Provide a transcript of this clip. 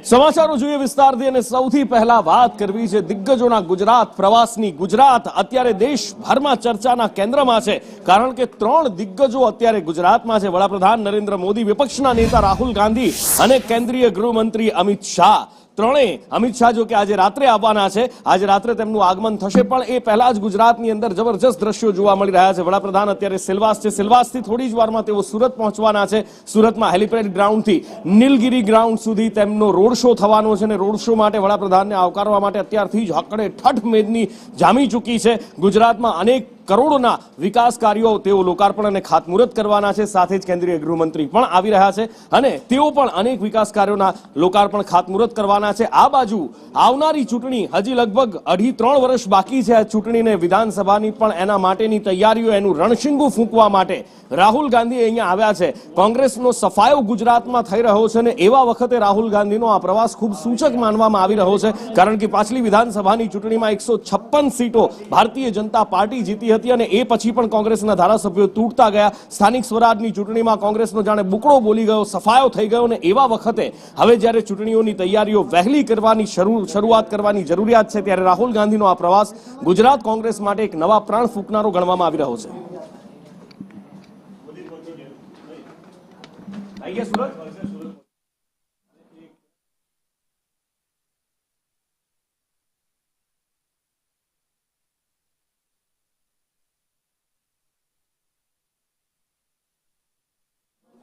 સમાચારો જોઈએ વિસ્તારથી અને સૌથી પહેલા વાત કરવી છે દિગ્ગજોના ગુજરાત પ્રવાસની। ગુજરાત અત્યારે દેશભરમાં ચર્ચાના કેન્દ્રમાં છે, કારણ કે 3 દિગ્ગજો અત્યારે ગુજરાતમાં છે। વડાપ્રધાન નરેન્દ્ર મોદી, વિપક્ષના નેતા રાહુલ ગાંધી અને કેન્દ્રીય ગૃહમંત્રી અમિત શાહ। ત્રણેય, અમિત શાહ જો કે આજે રાત્રે આવવાના છે, આજે રાત્રે તેમનું આગમન થશે, પણ એ પહેલા જ ગુજરાતની અંદર જબરજસ્ત દ્રશ્યો જોવા મળી રહ્યા છે। વડાપ્રધાન અત્યારે સિલવાસ છે, સિલવાસથી થોડી જ વારમાં તેઓ સુરત પહોંચવાના છે। સુરતમાં હેલિપેડ ગ્રાઉન્ડથી નીલગિરી ગ્રાઉન્ડ સુધી તેમનો રોડ શો થવાનો છે અને રોડ શો માટે વડાપ્રધાનને આવકારવા માટે અત્યારથી જ હકડે ઠઠ મેદની જામી ચૂકી છે। ગુજરાતમાં અનેક કરોડોના વિકાસ કાર્યો તેઓ લોકાર્પણ અને ખાતમુહૂર્ત કરવાના છે, સાથે જ કેન્દ્રીય ગૃહમંત્રી પણ આવી રહ્યા છે અને તેઓ પણ અનેક વિકાસ કાર્યોના લોકાર્પણ ખાતમુહૂર્ત કરવાના છે। આ બાજુ આવનારી ચૂંટણી હજી લગભગ 2.5-3 વર્ષ બાકી છે આ ચૂંટણીને, વિધાનસભાની પણ એના માટેની તૈયારીઓ, એનું રણશીંગું ફૂંકવા માટે રાહુલ ગાંધી અહીંયા આવ્યા છે। કોંગ્રેસનો સફાયો ગુજરાતમાં થઈ રહ્યો છે અને એવા વખતે રાહુલ ગાંધીનો આ પ્રવાસ ખૂબ સૂચક માનવામાં આવી રહ્યો છે, કારણ કે પાછલી વિધાનસભાની ચૂંટણીમાં 156 સીટો ભારતીય જનતા પાર્ટી જીતી હતી અને એ પછી પણ કોંગ્રેસના ધારાસભ્યો તૂટતા ગયા। સ્થાનિક સ્વરાજની ચૂંટણીમાં કોંગ્રેસનો જાણે બુકડો બોલી ગયો, સફાયો થઈ ગયો અને એવા વખતે હવે જ્યારે ચૂંટણીઓની તૈયારીઓ વહેલી કરવાની શરૂઆત કરવાની જરૂરિયાત છે, ત્યારે રાહુલ ગાંધીનો આ પ્રવાસ ગુજરાત કોંગ્રેસ માટે એક નવા પ્રાણ ફૂંકનારો ગણવામાં આવી રહ્યો છે।